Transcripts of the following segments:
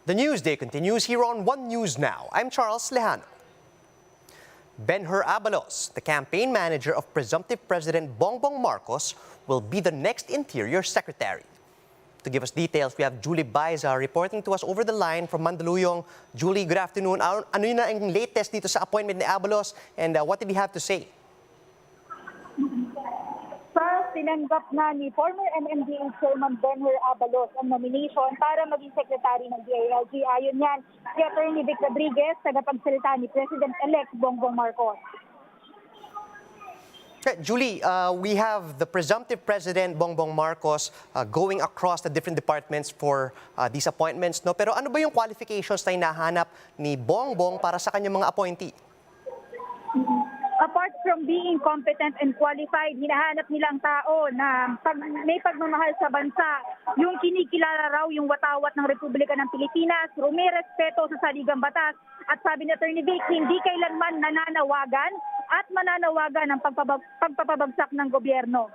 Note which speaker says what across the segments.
Speaker 1: The Newsday continues here on One News Now. I'm Charles Lejano. Benhur Abalos, the campaign manager of presumptive President Bongbong Marcos, will be the next Interior Secretary. To give us details, we have Julie Baiza reporting to us over the line from Mandaluyong. Julie, good afternoon. Ano yun na ang latest dito sa appointment ni Abalos and what did he have to say?
Speaker 2: First, tinanggap na ni former MMDA Chairman Benhur Abalos ang nomination para maging sekretary ng DILG. Ayon yan, si Atty. Vic Rodriguez, tagapagsalita ni President-elect Bongbong Marcos.
Speaker 1: Julie, we have the presumptive President Bongbong Marcos going across the different departments for these appointments. No? Pero ano ba yung qualifications na hinahanap ni Bongbong para sa kanyang mga appointee?
Speaker 2: Apart from being competent and qualified, hinahanap nilang tao na may pagmamahal sa bansa, yung kinikilala raw yung watawat ng Republika ng Pilipinas, may respeto sa saligang batas, at sabi ni Atty. Vic, hindi kailanman nananawagan at mananawagan ng pagpapabagsak ng gobyerno.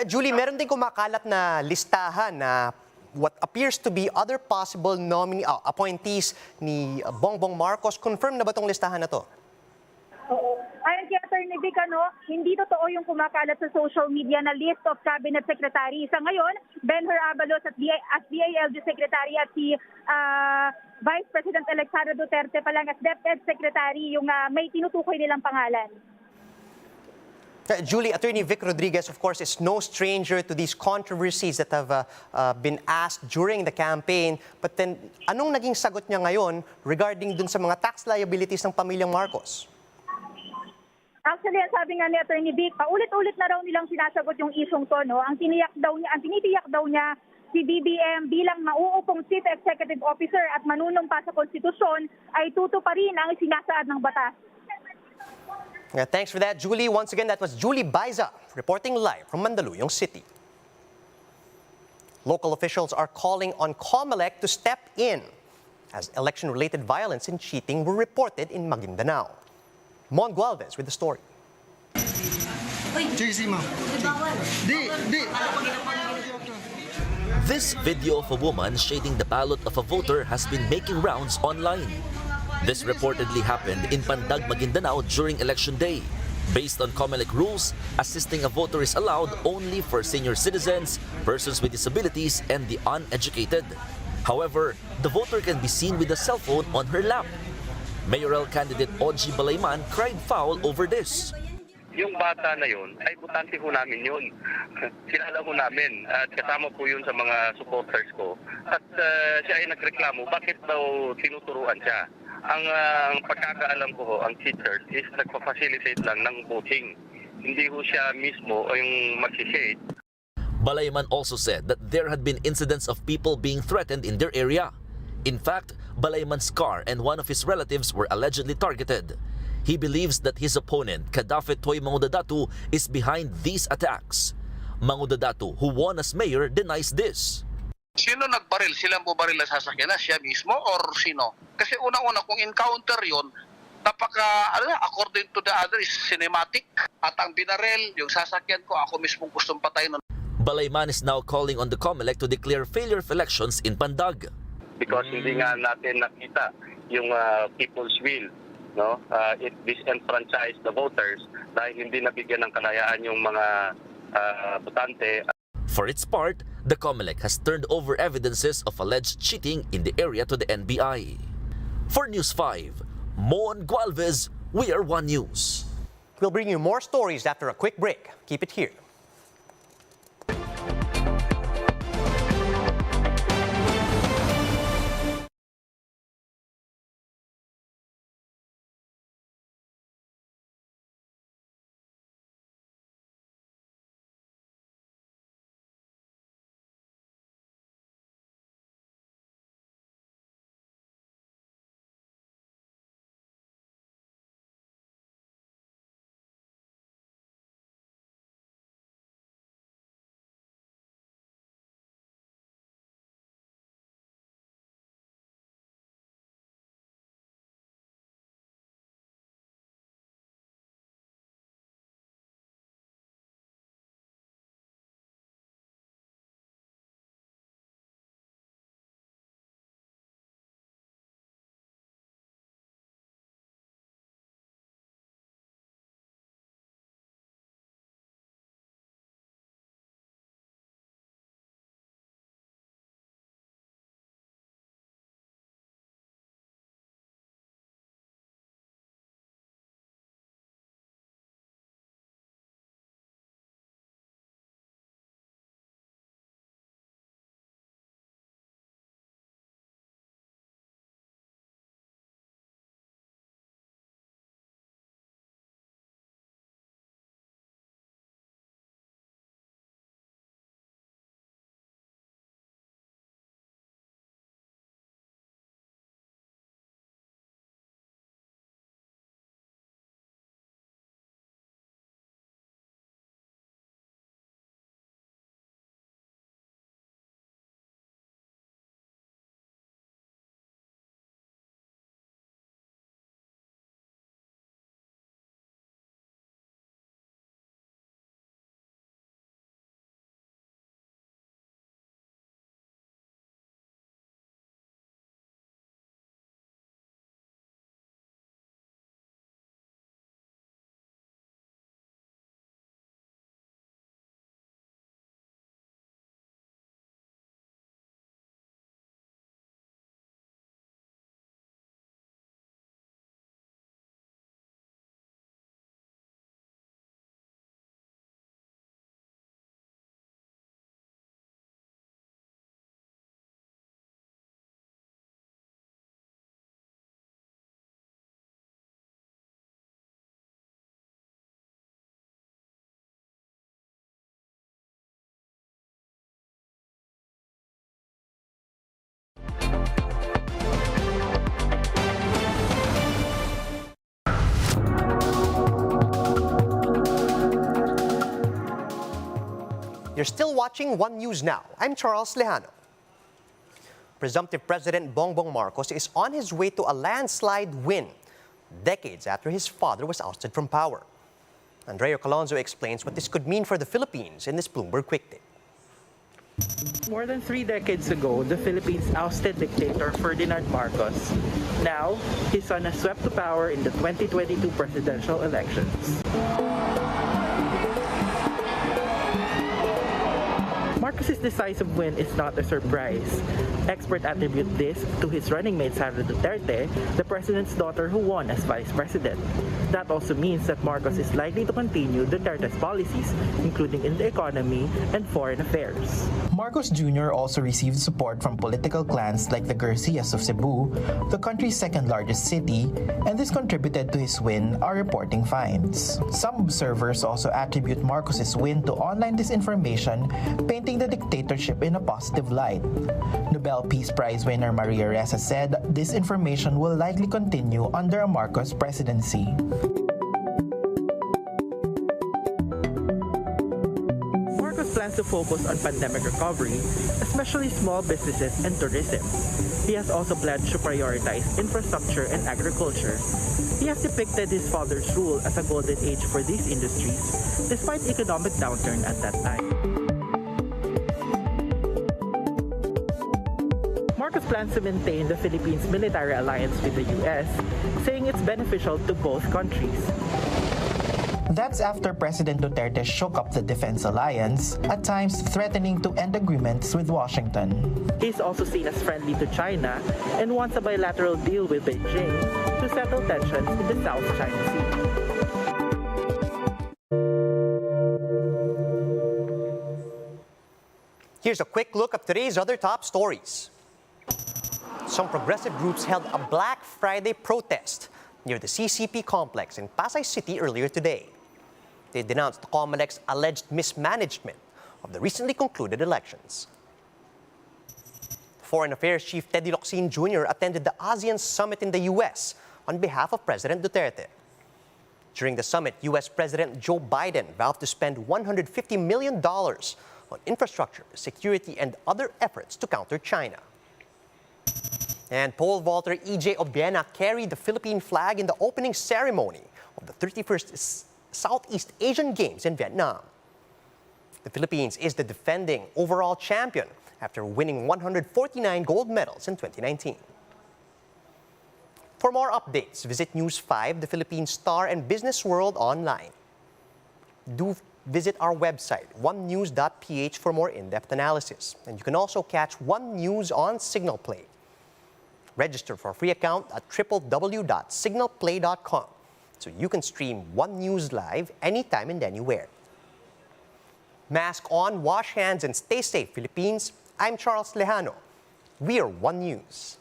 Speaker 1: Julie, meron din kumakalat na listahan na what appears to be other possible appointees ni Bongbong Marcos. Confirm na ba itong listahan na to?
Speaker 2: Oo. Ayon kay Atty. Vic, hindi totoo yung kumakalat sa social media na list of cabinet secretary. Sa ngayon, Benhur Abalos as DILG secretary at si Vice President-elect Sara Duterte pa lang as DepEd secretary yung may tinutukoy nilang pangalan.
Speaker 1: Julie, Attorney Vic Rodriguez, of course, is no stranger to these controversies that have been asked during the campaign. But then, anong naging sagot niya ngayon regarding dun sa mga tax liabilities ng pamilyang Marcos?
Speaker 2: Actually, ang sabi nga ni Atty. Vic, paulit-ulit na raw nilang sinasagot yung isyong to, no? Ang tinitiyak daw niya si BBM bilang mauupong Chief Executive Officer at manunumpa sa konstitusyon ay tutuparin ang sinasaad ng batas.
Speaker 1: Yeah, thanks for that, Julie. Once again, that was Julie Baiza reporting live from Mandaluyong City. Local officials are calling on COMELEC to step in as election-related violence and cheating were reported in Maguindanao. Mon Gualvez with the story.
Speaker 3: This video of a woman shading the ballot of a voter has been making rounds online. This reportedly happened in Pandag, Maguindanao during election day. Based on COMELEC rules, assisting a voter is allowed only for senior citizens, persons with disabilities, and the uneducated. However, the voter can be seen with a cell phone on her lap. Mayoral candidate Ogie Balayman cried foul over this.
Speaker 4: Yung bata na yun, ay butante ho namin yun. Kilala ho namin at kasama po yun sa mga supporters ko. At siya ay nagreklamo, bakit daw tinuturuan siya? Ang pagkakaalam ko ho, ang teachers is nagpa-facilitate lang ng voting. Hindi ho siya mismo yung mag-shade.
Speaker 3: Balayman also said that there had been incidents of people being threatened in their area. In fact, Balayman's car and one of his relatives were allegedly targeted. He believes that his opponent, Kadafe Toy Mangudadatu, is behind these attacks. Mangudadatu, who won as mayor, denies this.
Speaker 5: Sino nagbaril? Sila mo baril na sasakyan na? Siya mismo or sino? Kasi unang-una, kung encounter yon, according to the other is cinematic. At ang binaril, yung sasakyan ko, ako mismo gustong patay nun.
Speaker 3: Balayman is now calling on the COMELEC to declare failure of elections in Pandag.
Speaker 4: Because hindi nga natin nakita yung people's will. No? It disenfranchised the voters dahil hindi nabigyan ng kalayaan yung mga botante.
Speaker 3: For its part, the COMELEC has turned over evidences of alleged cheating in the area to the NBI. For News 5, Mon Gualvez, we are One News.
Speaker 1: We'll bring you more stories after a quick break. Keep it here. You're still watching One News Now. I'm Charles Lejano. Presumptive President Bongbong Marcos is on his way to a landslide win, decades after his father was ousted from power. Andrea Colonzo explains what this could mean for the Philippines in this Bloomberg Quick Tip.
Speaker 6: More than 3 decades ago, the Philippines ousted dictator Ferdinand Marcos. Now, his son has swept to power in the 2022 presidential elections. Marcos's decisive win is not a surprise. Experts attribute this to his running mate Sara Duterte, the president's daughter who won as vice president. That also means that Marcos is likely to continue Duterte's policies, including in the economy and foreign affairs.
Speaker 7: Marcos Jr. also received support from political clans like the Garcias of Cebu, the country's second-largest city, and this contributed to his win, are reporting finds. Some observers also attribute Marcos's win to online disinformation, painting the dictatorship in a positive light. Nobel Peace Prize winner Maria Ressa said disinformation will likely continue under a Marcos presidency.
Speaker 6: Marcos plans to focus on pandemic recovery, especially small businesses and tourism. He has also pledged to prioritize infrastructure and agriculture. He has depicted his father's rule as a golden age for these industries, despite economic downturn at that time. Marcos plans to maintain the Philippines' military alliance with the U.S., saying it's beneficial to both countries.
Speaker 7: That's after President Duterte shook up the defense alliance, at times threatening to end agreements with Washington.
Speaker 6: He's also seen as friendly to China and wants a bilateral deal with Beijing to settle tensions in the South China Sea.
Speaker 1: Here's a quick look at today's other top stories. Some progressive groups held a Black Friday protest near the CCP complex in Pasay City earlier today. They denounced the COMELEC's alleged mismanagement of the recently concluded elections. Foreign Affairs Chief Teddy Locsin Jr. attended the ASEAN Summit in the U.S. on behalf of President Duterte. During the summit, U.S. President Joe Biden vowed to spend $150 million on infrastructure, security, and other efforts to counter China. And pole vaulter E.J. Obiena carried the Philippine flag in the opening ceremony of the 31st Southeast Asian Games in Vietnam. The Philippines is the defending overall champion after winning 149 gold medals in 2019. For more updates, visit News 5, the Philippine Star, and Business World online. Do visit our website, onenews.ph, for more in-depth analysis. And you can also catch One News on Signal Play. Register for a free account at www.signalplay.com so you can stream One News live anytime and anywhere. Mask on, wash hands, and stay safe, Philippines. I'm Charles Lejano. We are One News.